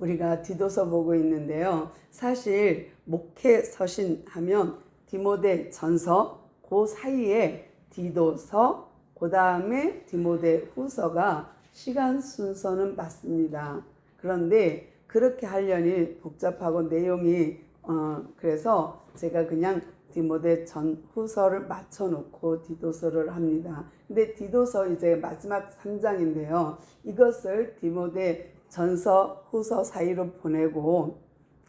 우리가 디도서 보고 있는데요. 사실 목회 서신 하면 디모데 전서 그 사이에 디도서 그 다음에 디모데 후서가 시간 순서는 맞습니다. 그런데 그렇게 하려니 복잡하고 내용이 그래서 제가 그냥 디모데 전 후서를 맞춰놓고 디도서를 합니다. 근데 디도서 이제 마지막 3장인데요. 이것을 디모데 전서 후서 사이로 보내고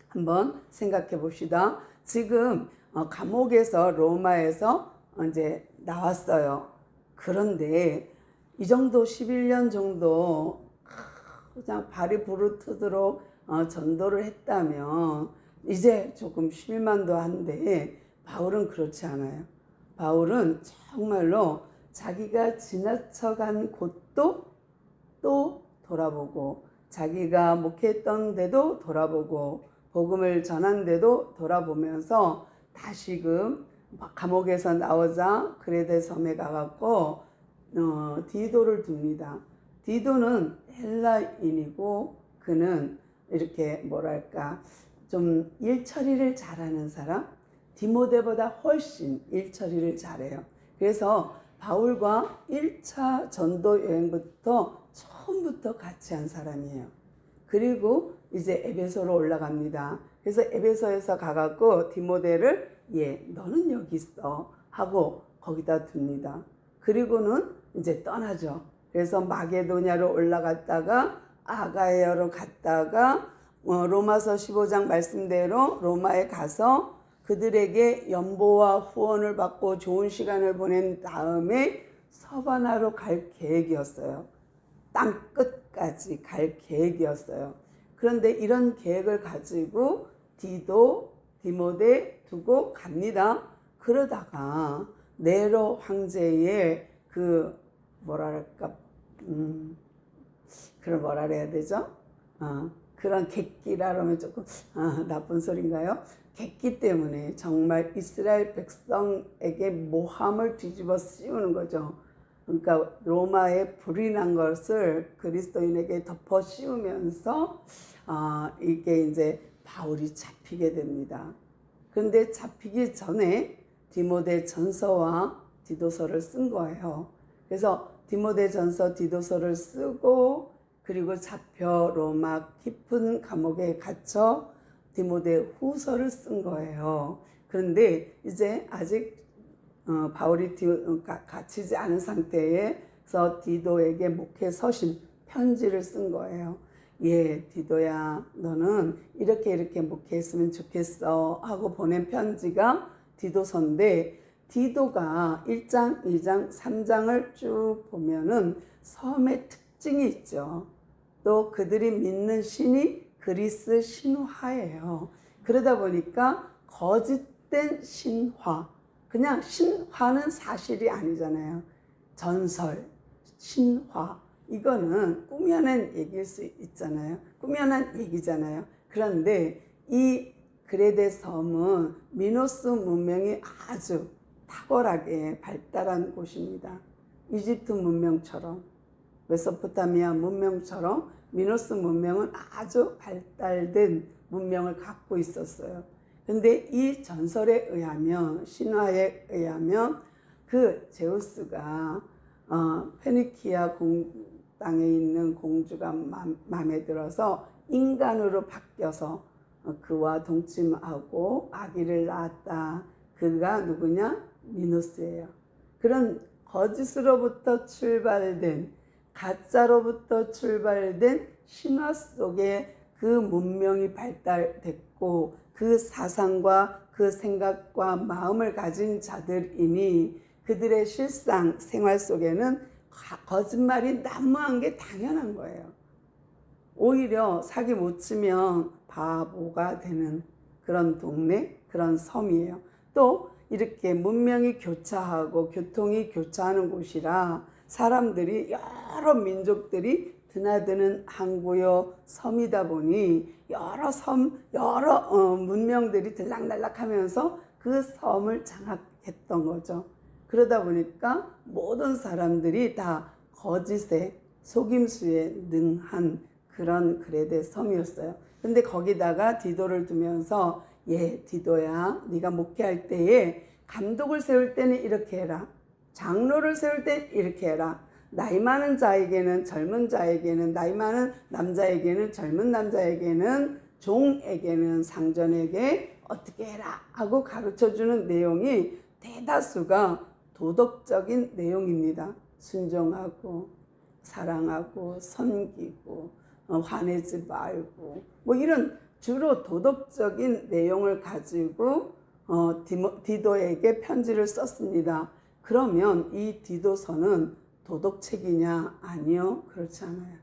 한번 생각해 봅시다. 지금 감옥에서 로마에서 이제 나왔어요. 그런데 이 정도 11년 정도 그냥 발이 부르트도록 전도를 했다면 이제 조금 쉴만도 한데 바울은 그렇지 않아요. 바울은 정말로 자기가 지나쳐간 곳도 또 돌아보고 자기가 목회했던 데도 돌아보고 복음을 전한 데도 돌아보면서 다시금 감옥에서 나오자 그레데 섬에 가갖고 디도를 둡니다. 디도는 헬라인이고 그는 이렇게 뭐랄까 좀 일처리를 잘하는 사람, 디모데보다 훨씬 일처리를 잘해요. 그래서 바울과 1차 전도 여행부터 처음부터 같이 한 사람이에요. 그리고 이제 에베소로 올라갑니다. 그래서 에베소에서 가갖고 디모데를 너는 여기 있어 하고 거기다 둡니다. 그리고는 이제 떠나죠. 그래서 마게도냐로 올라갔다가 아가야로 갔다가 로마서 15장 말씀대로 로마에 가서 그들에게 연보와 후원을 받고 좋은 시간을 보낸 다음에 서바나로 갈 계획이었어요. 땅 끝까지 갈 계획이었어요. 그런데 이런 계획을 가지고 디도, 디모데 두고 갑니다. 그러다가 네로 황제의 그 뭐랄까 그걸 뭐라 해야 되죠? 그런 객기라 그러면 조금 나쁜 소리인가요? 객기 때문에 정말 이스라엘 백성에게 모함을 뒤집어 씌우는 거죠. 그러니까 로마에 불이 난 것을 그리스도인에게 덮어 씌우면서 이게 이제 바울이 잡히게 됩니다. 그런데 잡히기 전에 디모데 전서와 디도서를 쓴 거예요. 그래서 디모데 전서 디도서를 쓰고 그리고 잡혀 로마 깊은 감옥에 갇혀 디모데 후서를 쓴 거예요. 그런데 이제 아직 바울이 갇히지 않은 상태에서 디도에게 목회 서신 편지를 쓴 거예요. 디도야, 너는 이렇게 목회했으면 좋겠어 하고 보낸 편지가 디도서인데, 디도가 1장, 2장, 3장을 쭉 보면은 섬의 특징이 있죠. 또 그들이 믿는 신이 그리스 신화예요. 그러다 보니까 거짓된 신화, 그냥 신화는 사실이 아니잖아요. 전설, 신화, 이거는 꾸며낸 얘기일 수 있잖아요. 꾸며낸 얘기잖아요. 그런데 이 그레데 섬은 미노스 문명이 아주 탁월하게 발달한 곳입니다. 이집트 문명처럼, 메소포타미아 문명처럼 미노스 문명은 아주 발달된 문명을 갖고 있었어요. 근데 이 전설에 의하면, 신화에 의하면 그 제우스가 페니키아 땅에 있는 공주가 마음에 들어서 인간으로 바뀌어서 그와 동침하고 아기를 낳았다. 그가 누구냐? 미노스예요. 그런 거짓으로부터 출발된, 가짜로부터 출발된 신화 속에 그 문명이 발달됐고 그 사상과 그 생각과 마음을 가진 자들이니 그들의 실상 생활 속에는 거짓말이 난무한 게 당연한 거예요. 오히려 사기 못 치면 바보가 되는 그런 동네, 그런 섬이에요. 또 이렇게 문명이 교차하고 교통이 교차하는 곳이라 사람들이 여러 민족들이 드나드는 항구요 섬이다 보니 여러 문명들이 들락날락 하면서 그 섬을 장악했던 거죠. 그러다 보니까 모든 사람들이 다 거짓에, 속임수에 능한 그런 그레데 섬이었어요. 근데 거기다가 디도를 두면서 디도야, 네가 목회할 때에 감독을 세울 때는 이렇게 해라. 장로를 세울 때 이렇게 해라. 나이 많은 자에게는, 젊은 자에게는, 나이 많은 남자에게는, 젊은 남자에게는, 종에게는, 상전에게 어떻게 해라 하고 가르쳐주는 내용이 대다수가 도덕적인 내용입니다. 순종하고 사랑하고 섬기고 화내지 말고 뭐 이런 주로 도덕적인 내용을 가지고 디도에게 편지를 썼습니다. 그러면 이 디도서는 도덕책이냐? 아니요, 그렇지 않아요.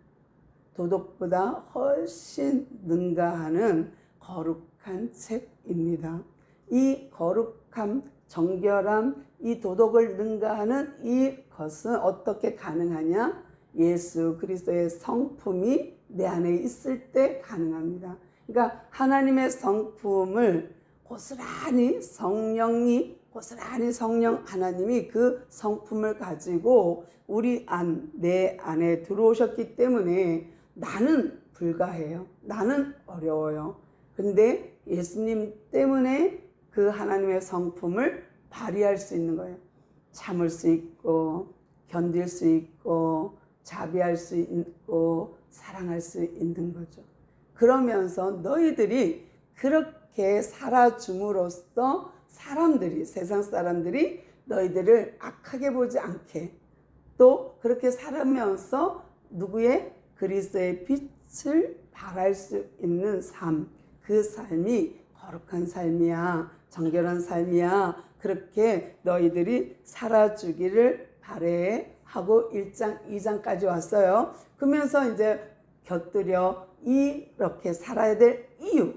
도덕보다 훨씬 능가하는 거룩한 책입니다. 이 거룩함, 정결함, 이 도덕을 능가하는 이것은 어떻게 가능하냐? 예수 그리스도의 성품이 내 안에 있을 때 가능합니다. 그러니까 하나님의 성품을 고스란히 성령 하나님이 그 성품을 가지고 내 안에 들어오셨기 때문에 나는 불가해요. 나는 어려워요. 근데 예수님 때문에 그 하나님의 성품을 발휘할 수 있는 거예요. 참을 수 있고 견딜 수 있고 자비할 수 있고 사랑할 수 있는 거죠. 그러면서 너희들이 그렇게 살아줌으로써 세상 사람들이 너희들을 악하게 보지 않게, 또 그렇게 살면서 누구의 그리스도의 빛을 발할 수 있는 삶, 그 삶이 거룩한 삶이야, 정결한 삶이야, 그렇게 너희들이 살아주기를 바래 하고 1장 2장까지 왔어요. 그러면서 이제 곁들여 이렇게 살아야 될 이유,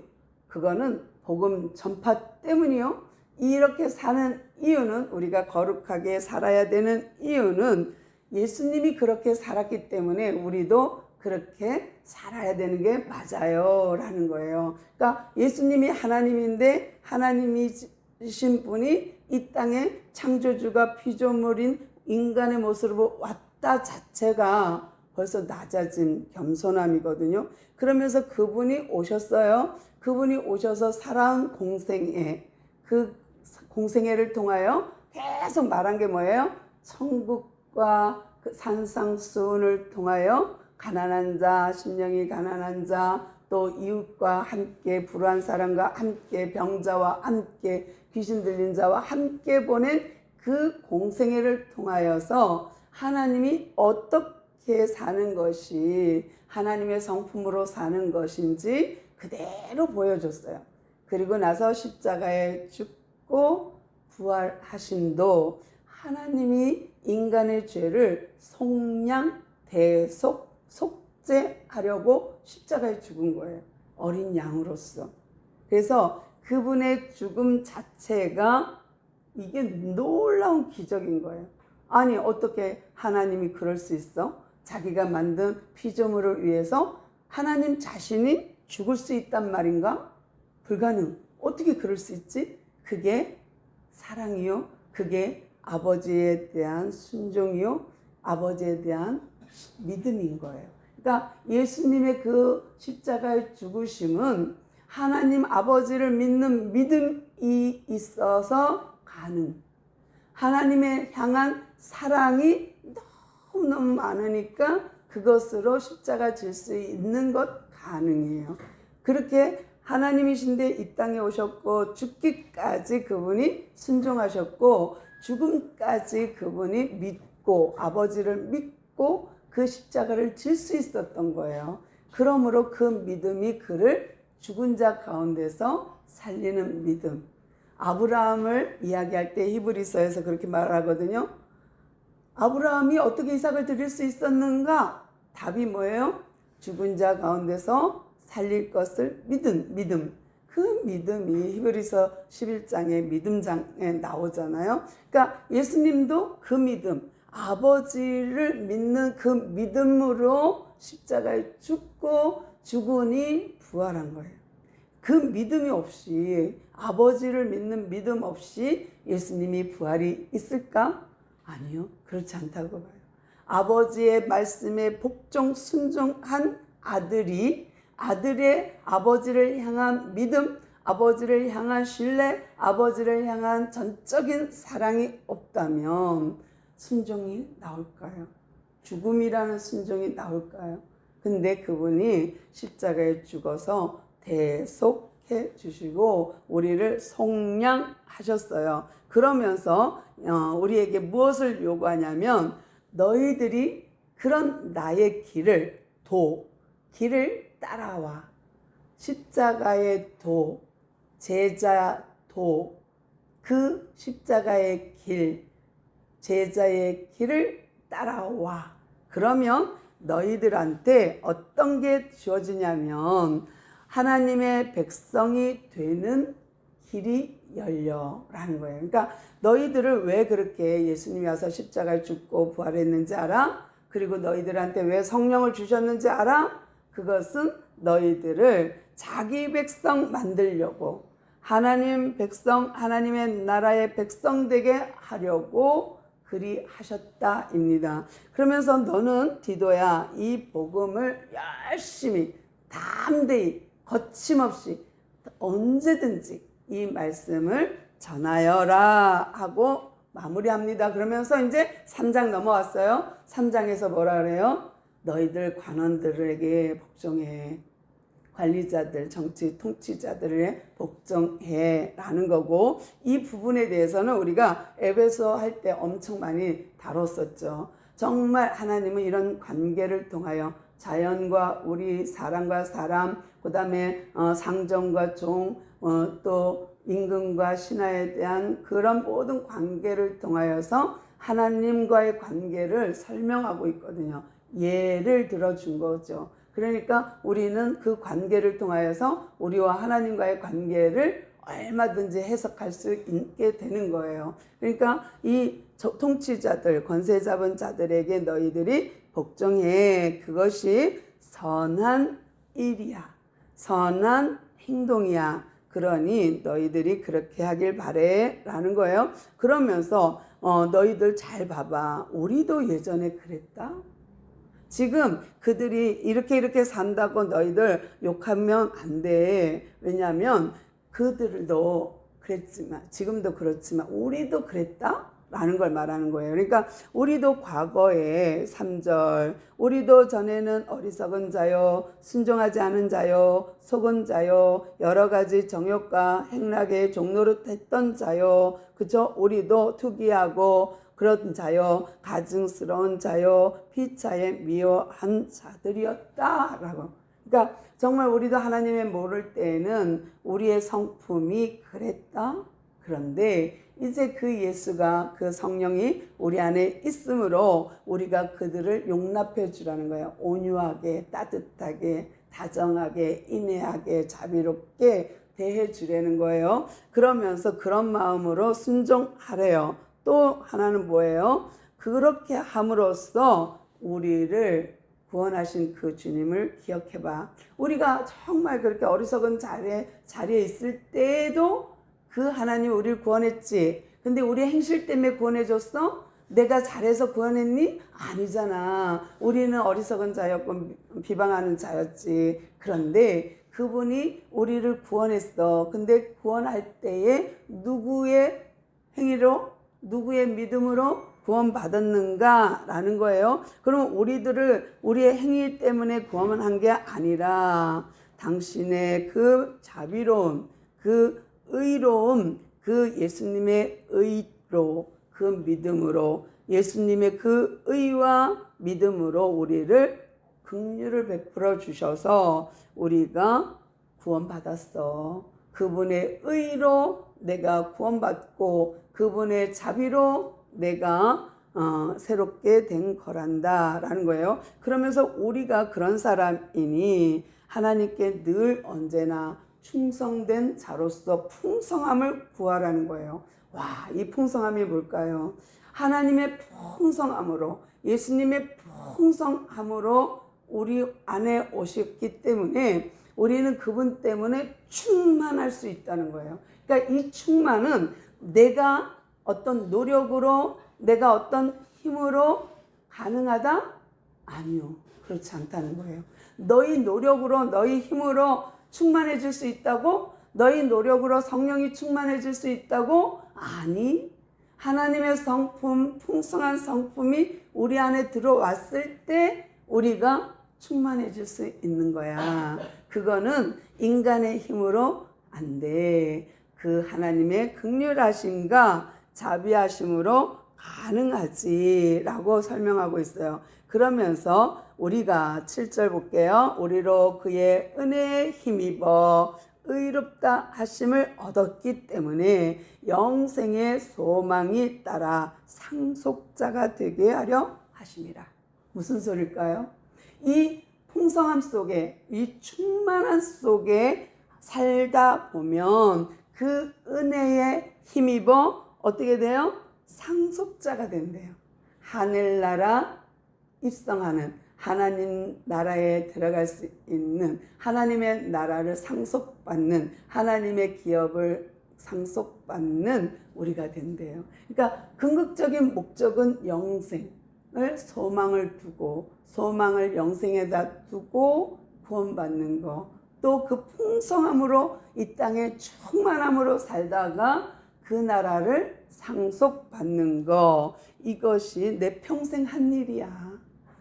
그거는 복음 전파 때문이요. 이렇게 사는 이유는, 우리가 거룩하게 살아야 되는 이유는 예수님이 그렇게 살았기 때문에 우리도 그렇게 살아야 되는 게 맞아요 라는 거예요. 그러니까 예수님이 하나님인데 하나님이신 분이 이 땅에 창조주가 피조물인 인간의 모습으로 왔다 자체가 벌써 낮아진 겸손함이거든요. 그러면서 그분이 오셨어요. 그분이 오셔서 살아온 공생애, 그 공생애를 통하여 계속 말한 게 뭐예요? 천국과 그 산상수훈을 통하여 가난한 자, 심령이 가난한 자, 또 이웃과 함께, 불우한 사람과 함께, 병자와 함께, 귀신 들린 자와 함께 보낸 그 공생애를 통하여서 하나님이 어떻게 사는 것이 하나님의 성품으로 사는 것인지 그대로 보여줬어요. 그리고 나서 십자가에 죽고 부활하심도 하나님이 인간의 죄를 속량, 대속, 속죄하려고 십자가에 죽은 거예요. 어린 양으로서. 그래서 그분의 죽음 자체가 이게 놀라운 기적인 거예요. 아니, 어떻게 하나님이 그럴 수 있어? 자기가 만든 피조물을 위해서 하나님 자신이 죽을 수 있단 말인가? 불가능. 어떻게 그럴 수 있지? 그게 사랑이요. 그게 아버지에 대한 순종이요. 아버지에 대한 믿음인 거예요. 그러니까 예수님의 그 십자가의 죽으심은 하나님 아버지를 믿는 믿음이 있어서 가능. 하나님의 향한 사랑이 너무너무 많으니까 그것으로 십자가 질 수 있는 것 가능해요. 그렇게 하나님이신데 이 땅에 오셨고 죽기까지 그분이 순종하셨고 죽음까지 그분이 믿고 아버지를 믿고 그 십자가를 질 수 있었던 거예요. 그러므로 그 믿음이 그를 죽은 자 가운데서 살리는 믿음. 아브라함을 이야기할 때 히브리서에서 그렇게 말하거든요. 아브라함이 어떻게 이삭을 드릴 수 있었는가? 답이 뭐예요? 죽은 자 가운데서 살릴 것을 믿음. 그 믿음이 히브리서 11장의 믿음장에 나오잖아요. 그러니까 예수님도 그 믿음, 아버지를 믿는 그 믿음으로 십자가에 죽고 죽으니 부활한 거예요. 그 믿음이 없이, 아버지를 믿는 믿음 없이 예수님이 부활이 있을까? 아니요, 그렇지 않다고 봐요. 아버지의 말씀에 복종 순종한 아들의 아버지를 향한 믿음, 아버지를 향한 신뢰, 아버지를 향한 전적인 사랑이 없다면 순종이 나올까요? 죽음이라는 순종이 나올까요? 근데 그분이 십자가에 죽어서 대속해 주시고 우리를 속량하셨어요. 그러면서 우리에게 무엇을 요구하냐면 너희들이 그런 나의 길을 따라와. 십자가의 제자 그 십자가의 길, 제자의 길을 따라와. 그러면 너희들한테 어떤 게 주어지냐면 하나님의 백성이 되는 길이 열려라는 거예요. 그러니까 너희들을 왜 그렇게 예수님이 와서 십자가에 죽고 부활했는지 알아? 그리고 너희들한테 왜 성령을 주셨는지 알아? 그것은 너희들을 자기 백성 만들려고, 하나님 백성, 하나님의 나라의 백성 되게 하려고 그리 하셨다입니다. 그러면서 너는 디도야, 이 복음을 열심히 담대히 거침없이 언제든지 이 말씀을 전하여라 하고 마무리합니다. 그러면서 이제 3장 넘어왔어요. 3장에서 뭐라 그래요? 너희들 관원들에게 복종해. 관리자들, 정치 통치자들에 복종해 라는 거고, 이 부분에 대해서는 우리가 에베소 할 때 엄청 많이 다뤘었죠. 정말 하나님은 이런 관계를 통하여 자연과 우리 사람과 사람, 그 다음에 상정과 종, 또 임금과 신하에 대한 그런 모든 관계를 통하여서 하나님과의 관계를 설명하고 있거든요. 예를 들어준 거죠. 그러니까 우리는 그 관계를 통하여서 우리와 하나님과의 관계를 얼마든지 해석할 수 있게 되는 거예요. 그러니까 이 통치자들, 권세 잡은 자들에게 너희들이 복종해. 그것이 선한 일이야. 선한 행동이야. 그러니 너희들이 그렇게 하길 바래 라는 거예요. 그러면서 너희들 잘 봐봐. 우리도 예전에 그랬다. 지금 그들이 이렇게 산다고 너희들 욕하면 안 돼. 왜냐하면 그들도 그랬지만, 지금도 그렇지만 우리도 그랬다 라는 걸 말하는 거예요. 그러니까 우리도 과거에 3절, 우리도 전에는 어리석은 자요, 순종하지 않은 자요, 속은 자요, 여러 가지 정욕과 행락에 종노릇했던 자요, 그죠? 우리도 투기하고 그런 자요, 가증스러운 자요, 피차에 미워한 자들이었다라고. 그러니까 정말 우리도 하나님의 모를 때에는 우리의 성품이 그랬다. 그런데 이제 그 예수가, 그 성령이 우리 안에 있으므로 우리가 그들을 용납해 주라는 거예요. 온유하게, 따뜻하게, 다정하게, 인내하게, 자비롭게 대해 주라는 거예요. 그러면서 그런 마음으로 순종하래요. 또 하나는 뭐예요? 그렇게 함으로써 우리를 구원하신 그 주님을 기억해봐. 우리가 정말 그렇게 어리석은 자리에 있을 때에도 그 하나님 우리를 구원했지. 근데 우리 행실 때문에 구원해줬어? 내가 잘해서 구원했니? 아니잖아. 우리는 어리석은 자였고 비방하는 자였지. 그런데 그분이 우리를 구원했어. 근데 구원할 때에 누구의 행위로, 누구의 믿음으로 구원받았는가 라는 거예요. 그럼 우리의 행위 때문에 구원한 게 아니라 당신의 그 자비로움, 그 의로움, 그 예수님의 의로, 그 믿음으로, 예수님의 그 의와 믿음으로 우리를 긍휼을 베풀어 주셔서 우리가 구원받았어. 그분의 의로 내가 구원받고 그분의 자비로 내가 새롭게 된 거란다 라는 거예요. 그러면서 우리가 그런 사람이니 하나님께 늘 언제나 충성된 자로서 풍성함을 구하라는 거예요. 와, 이 풍성함이 뭘까요? 하나님의 풍성함으로, 예수님의 풍성함으로 우리 안에 오셨기 때문에 우리는 그분 때문에 충만할 수 있다는 거예요. 그러니까 이 충만은 내가 어떤 노력으로, 내가 어떤 힘으로 가능하다? 아니요. 그렇지 않다는 거예요. 너희 노력으로 너희 힘으로 충만해질 수 있다고? 너희 노력으로 성령이 충만해질 수 있다고? 아니, 하나님의 성품, 풍성한 성품이 우리 안에 들어왔을 때 우리가 충만해질 수 있는 거야. 그거는 인간의 힘으로 안 돼. 그 하나님의 긍휼하심과 자비하심으로 가능하지 라고 설명하고 있어요. 그러면서 우리가 7절 볼게요. 우리로 그의 은혜에 힘입어 의롭다 하심을 얻었기 때문에 영생의 소망이 따라 상속자가 되게 하려 하심이라. 무슨 소리일까요? 이 풍성함 속에, 이 충만한 속에 살다 보면 그 은혜에 힘입어 어떻게 돼요? 상속자가 된대요. 하늘나라 입성하는, 하나님 나라에 들어갈 수 있는, 하나님의 나라를 상속받는, 하나님의 기업을 상속받는 우리가 된대요. 그러니까 궁극적인 목적은 영생을 소망을 두고, 소망을 영생에다 두고 구원받는 거, 또 그 풍성함으로 이 땅에 충만함으로 살다가 그 나라를 상속받는 거, 이것이 내 평생 한 일이야.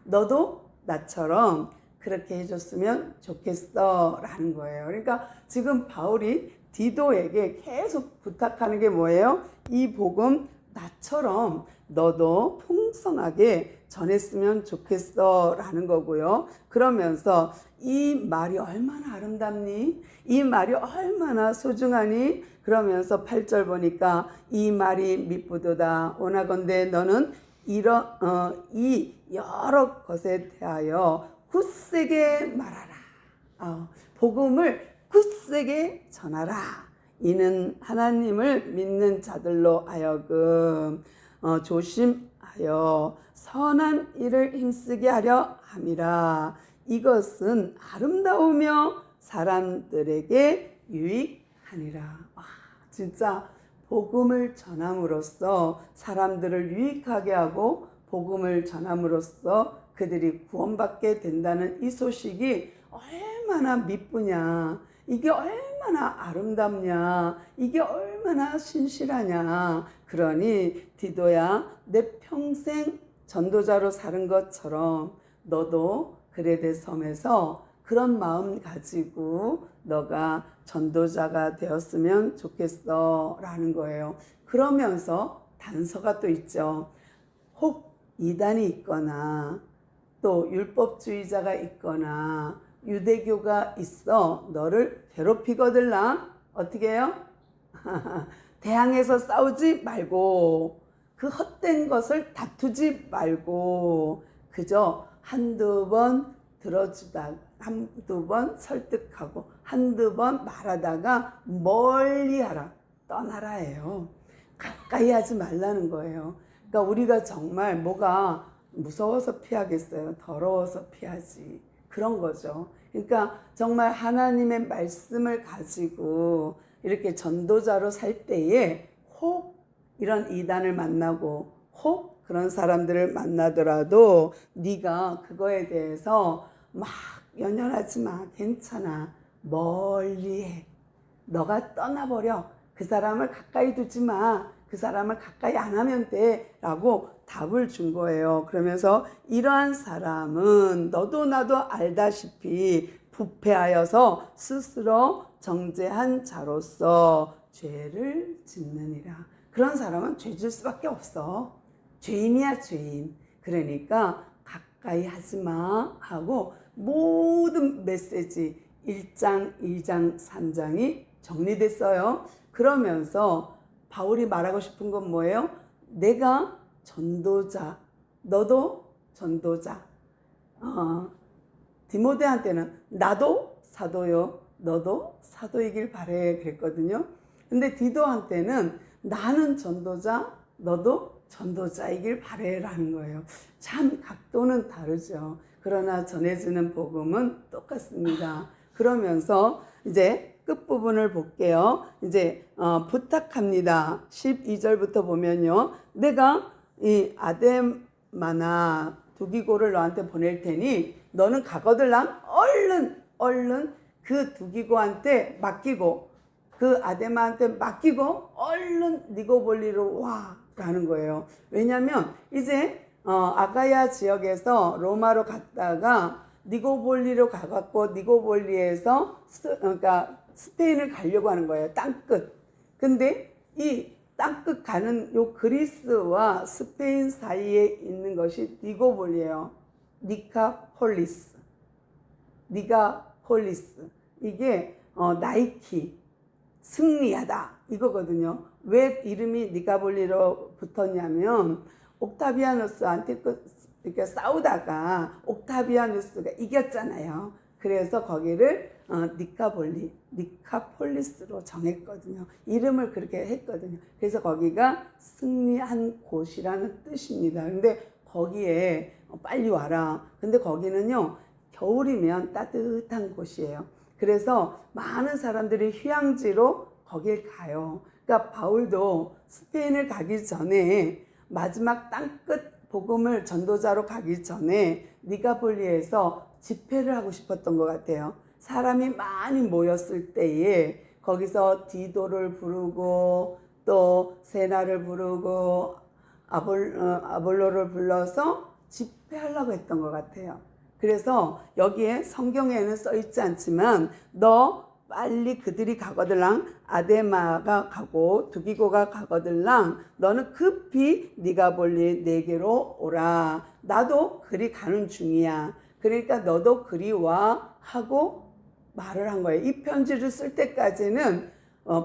너도 나처럼 그렇게 해줬으면 좋겠어 라는 거예요. 그러니까 지금 바울이 디도에게 계속 부탁하는 게 뭐예요? 이 복음 나처럼 너도 풍성하게 전했으면 좋겠어 라는 거고요. 그러면서 이 말이 얼마나 아름답니? 이 말이 얼마나 소중하니? 그러면서 8절 보니까 이 말이 미쁘도다. 오나건대 너는 이 여러 것에 대하여 굳세게 말하라. 복음을 굳세게 전하라. 이는 하나님을 믿는 자들로 하여금 조심하여 선한 일을 힘쓰게 하려 함이라. 이것은 아름다우며 사람들에게 유익하니라. 진짜 복음을 전함으로써 사람들을 유익하게 하고 복음을 전함으로써 그들이 구원받게 된다는 이 소식이 얼마나 미쁘냐, 이게 얼마나 아름답냐, 이게 얼마나 신실하냐. 그러니 디도야, 내 평생 전도자로 사는 것처럼 너도 그레데 섬에서 그런 마음 가지고 너가 전도자가 되었으면 좋겠어 라는 거예요. 그러면서 단서가 또 있죠. 혹 이단이 있거나 또 율법주의자가 있거나 유대교가 있어 너를 괴롭히거들라. 어떻게 해요? 대항해서 싸우지 말고, 그 헛된 것을 다투지 말고, 그저 한두 번 들어주다가, 한두 번 설득하고, 한두 번 말하다가 멀리 하라, 떠나라예요. 가까이 하지 말라는 거예요. 그러니까 우리가 정말 뭐가 무서워서 피하겠어요? 더러워서 피하지. 그런 거죠. 그러니까 정말 하나님의 말씀을 가지고 이렇게 전도자로 살 때에 혹 이런 이단을 만나고 혹 그런 사람들을 만나더라도 네가 그거에 대해서 막 연연하지 마. 괜찮아. 멀리해. 너가 떠나버려. 그 사람을 가까이 두지 마. 그 사람을 가까이 안 하면 돼 라고 답을 준 거예요. 그러면서 이러한 사람은 너도 나도 알다시피 부패하여서 스스로 정죄한 자로서 죄를 짓느니라. 그런 사람은 죄 질 수밖에 없어. 죄인이야, 죄인. 그러니까 가까이 하지 마 하고 모든 메시지 1장, 2장, 3장이 정리됐어요. 그러면서 바울이 말하고 싶은 건 뭐예요? 내가 전도자, 너도 전도자. 디모데한테는 나도 사도요, 너도 사도이길 바래 그랬거든요. 근데 디도한테는 나는 전도자, 너도 전도자이길 바래라는 거예요. 참 각도는 다르죠. 그러나 전해지는 복음은 똑같습니다. 그러면서 이제 끝부분을 볼게요. 이제 부탁합니다. 12절부터 보면요. 내가 이 아데마나 두기고를 너한테 보낼 테니 너는 가거들랑 얼른 그 두기고한테 맡기고 그 아데마한테 맡기고 얼른 니고볼리로 와 라는 거예요. 왜냐하면 이제 아가야 지역에서 로마로 갔다가 니고볼리로 가갖고 니고볼리에서 그러니까 스페인을 가려고 하는 거예요. 땅끝. 근데 이 땅끝 가는 요 그리스와 스페인 사이에 있는 것이 니고볼리예요. 니카폴리스. 니가폴리스. 이게 나이키 승리하다 이거거든요. 왜 이름이 니가볼리로 붙었냐면 옥타비아누스 안티쿠스 이렇게 싸우다가 옥타비아누스가 이겼잖아요. 그래서 거기를 니카볼리, 니카폴리스로 정했거든요. 이름을 그렇게 했거든요. 그래서 거기가 승리한 곳이라는 뜻입니다. 근데 거기에 빨리 와라. 근데 거기는요, 겨울이면 따뜻한 곳이에요. 그래서 많은 사람들이 휴양지로 거길 가요. 그러니까 바울도 스페인을 가기 전에 마지막 땅끝 복음을 전도자로 가기 전에 니가볼리에서 집회를 하고 싶었던 것 같아요. 사람이 많이 모였을 때에 거기서 디도를 부르고 또 세나를 부르고 아볼로를 불러서 집회하려고 했던 것 같아요. 그래서 여기에 성경에는 써 있지 않지만 너 빨리 그들이 가거들랑 아데마가 가고 두기고가 가거들랑 너는 급히 니가볼리 내게로 오라. 나도 그리 가는 중이야. 그러니까 너도 그리 와 하고 말을 한 거예요. 이 편지를 쓸 때까지는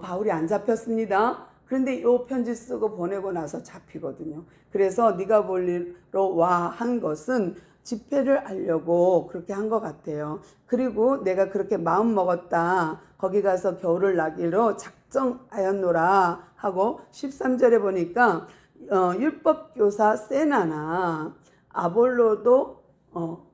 바울이 안 잡혔습니다. 그런데 이 편지 쓰고 보내고 나서 잡히거든요. 그래서 니가볼리로 와 한 것은 집회를 하려고 그렇게 한 것 같아요. 그리고 내가 그렇게 마음 먹었다. 거기 가서 겨울을 나기로 작정하였노라 하고 13절에 보니까 율법교사 세나나 아볼로도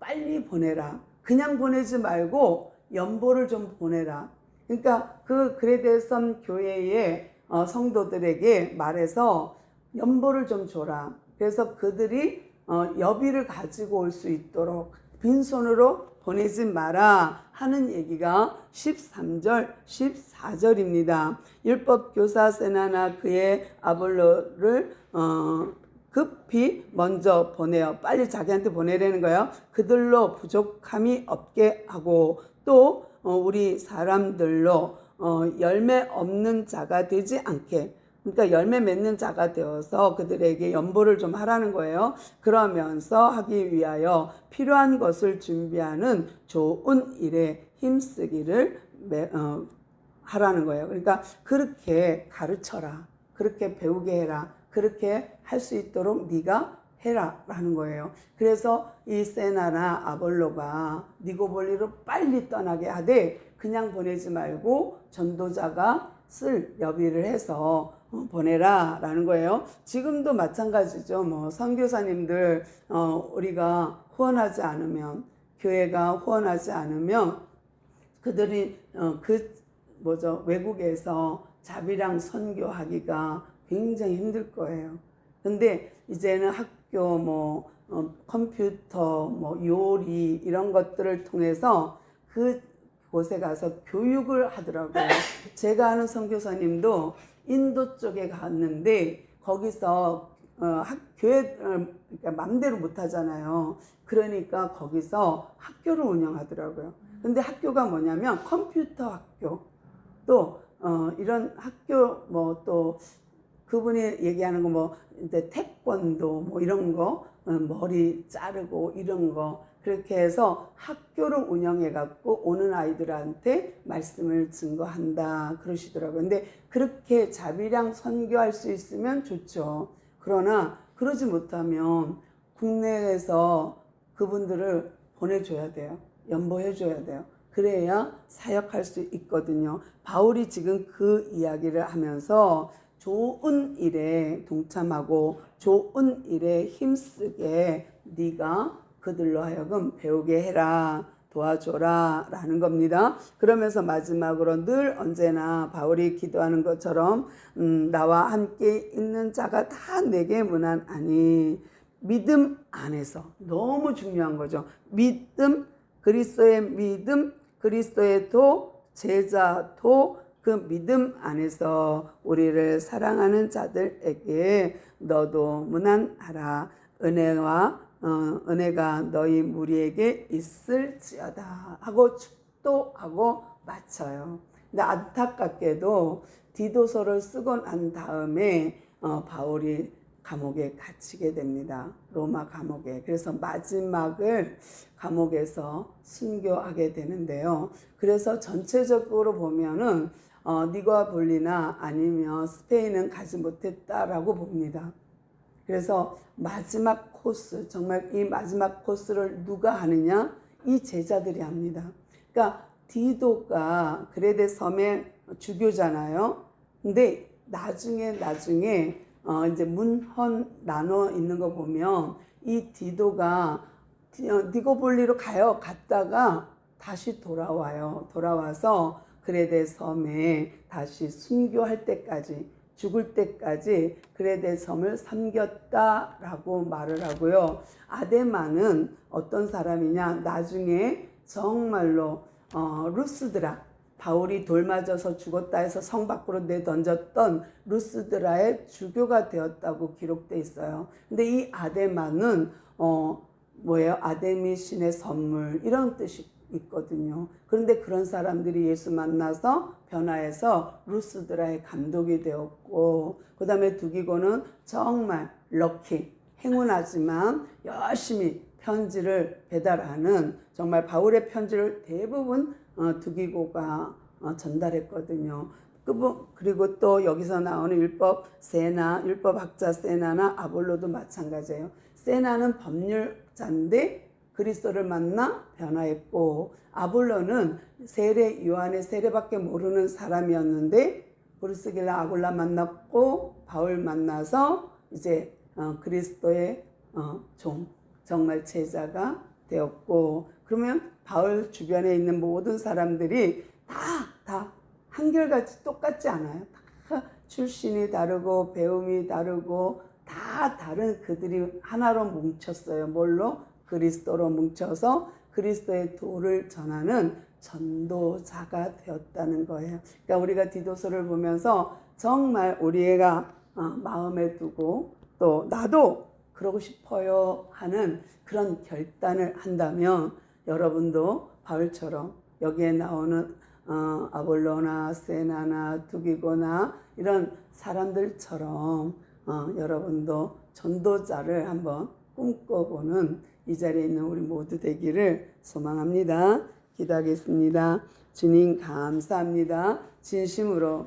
빨리 보내라. 그냥 보내지 말고 연보를 좀 보내라. 그러니까 그 그레데섬 교회의 성도들에게 말해서 연보를 좀 줘라. 그래서 그들이 여비를 가지고 올 수 있도록 빈손으로 보내지 마라 하는 얘기가 13절, 14절입니다. 율법교사 세나나 그의 아볼로를 급히 먼저 보내요. 빨리 자기한테 보내라는 거예요. 그들로 부족함이 없게 하고 또 우리 사람들로 열매 없는 자가 되지 않게, 그러니까 열매 맺는 자가 되어서 그들에게 연보를 좀 하라는 거예요. 그러면서 하기 위하여 필요한 것을 준비하는 좋은 일에 힘쓰기를 하라는 거예요. 그러니까 그렇게 가르쳐라. 그렇게 배우게 해라. 그렇게 할 수 있도록 네가 해라 라는 거예요. 그래서 이 세나나 아볼로가 니고볼리로 빨리 떠나게 하되 그냥 보내지 말고 전도자가 쓸 여비를 해서 보내라 라는 거예요. 지금도 마찬가지죠. 뭐 선교사님들 우리가 후원하지 않으면, 교회가 후원하지 않으면 그들이 외국에서 자비랑 선교하기가 굉장히 힘들 거예요. 근데 이제는 학교 컴퓨터 요리 이런 것들을 통해서 그곳에 가서 교육을 하더라고요. 제가 아는 선교사님도 인도 쪽에 갔는데 거기서 교회 그러니까 맘대로 못 하잖아요. 그러니까 거기서 학교를 운영하더라고요. 근데 학교가 뭐냐면 컴퓨터 학교, 또 이런 학교 또 그분이 얘기하는 거 이제 태권도 이런 거, 머리 자르고 이런 거, 그렇게 해서 학교를 운영해 갖고 오는 아이들한테 말씀을 증거한다 그러시더라고요. 근데 그렇게 자비랑 선교할 수 있으면 좋죠. 그러나 그러지 못하면 국내에서 그분들을 보내줘야 돼요. 연보해 줘야 돼요. 그래야 사역할 수 있거든요. 바울이 지금 그 이야기를 하면서 좋은 일에 동참하고 좋은 일에 힘쓰게 네가 그들로 하여금 배우게 해라, 도와줘라 라는 겁니다. 그러면서 마지막으로 늘 언제나 바울이 기도하는 것처럼 나와 함께 있는 자가 다 내게 무난하니 믿음 안에서 너무 중요한 거죠. 믿음, 그리스도의 믿음, 그리스도의 도, 제자 도, 그 믿음 안에서 우리를 사랑하는 자들에게 너도 문안하라. 은혜가 너희 무리에게 있을지어다 하고 축도하고 마쳐요. 근데 안타깝게도 디도서를 쓰고 난 다음에 바울이 감옥에 갇히게 됩니다. 로마 감옥에. 그래서 마지막을 감옥에서 순교하게 되는데요. 그래서 전체적으로 보면은 니고아볼리나 아니면 스페인은 가지 못했다라고 봅니다. 그래서 마지막 코스, 정말 이 마지막 코스를 누가 하느냐? 이 제자들이 합니다. 그러니까 디도가 그레데 섬의 주교잖아요. 근데 나중에 이제 문헌 나눠 있는 거 보면 이 디도가 니고볼리로 가요. 갔다가 다시 돌아와요. 돌아와서 그레데 섬에 다시 순교할 때까지, 죽을 때까지 그레데 섬을 섬겼다라고 말을 하고요. 아데마는 어떤 사람이냐? 나중에 정말로 루스드라, 바울이 돌 맞아서 죽었다 해서 성 밖으로 내던졌던 루스드라의 주교가 되었다고 기록돼 있어요. 근데 이 아데마는 뭐예요? 아데미 신의 선물 이런 뜻이 있거든요. 그런데 그런 사람들이 예수 만나서 변화해서 루스드라의 감독이 되었고, 그 다음에 두기고는 정말 럭키, 행운하지만 열심히 편지를 배달하는, 정말 바울의 편지를 대부분 두기고가 전달했거든요. 그리고 또 여기서 나오는 율법학자 세나나 아볼로도 마찬가지예요. 세나는 법률자인데 그리스도를 만나 변화했고, 아볼로는 요한의 세례밖에 모르는 사람이었는데 브루스길라 아굴라 만났고 바울 만나서 이제 그리스도의 정말 제자가 되었고, 그러면 바울 주변에 있는 모든 사람들이 다 한결같이 똑같지 않아요. 다 출신이 다르고 배움이 다르고 다 다른 그들이 하나로 뭉쳤어요. 뭘로? 그리스도로 뭉쳐서 그리스도의 도를 전하는 전도자가 되었다는 거예요. 그러니까 우리가 디도서를 보면서 정말 우리가 마음에 두고 또 나도 그러고 싶어요 하는 그런 결단을 한다면, 여러분도 바울처럼 여기에 나오는 아볼로나 세나나 두기고나 이런 사람들처럼 여러분도 전도자를 한번 꿈꿔보는 이 자리에 있는 우리 모두 되기를 소망합니다. 기도하겠습니다. 주님 감사합니다. 진심으로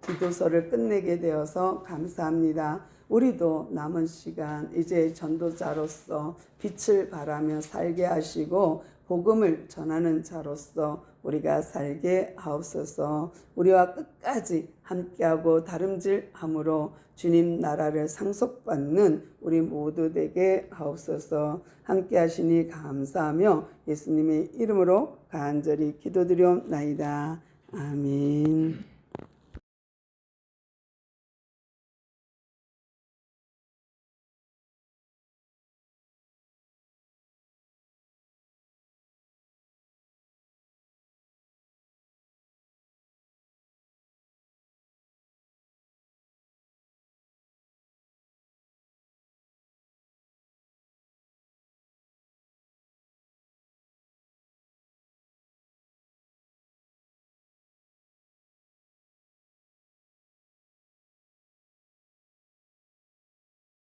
기도서를 끝내게 되어서 감사합니다. 우리도 남은 시간 이제 전도자로서 빛을 발하며 살게 하시고 복음을 전하는 자로서 우리가 살게 하옵소서. 우리와 끝까지 함께하고 다름질함으로 주님 나라를 상속받는 우리 모두 되게 하옵소서. 함께하시니 감사하며 예수님의 이름으로 간절히 기도드리옵나이다. 아멘.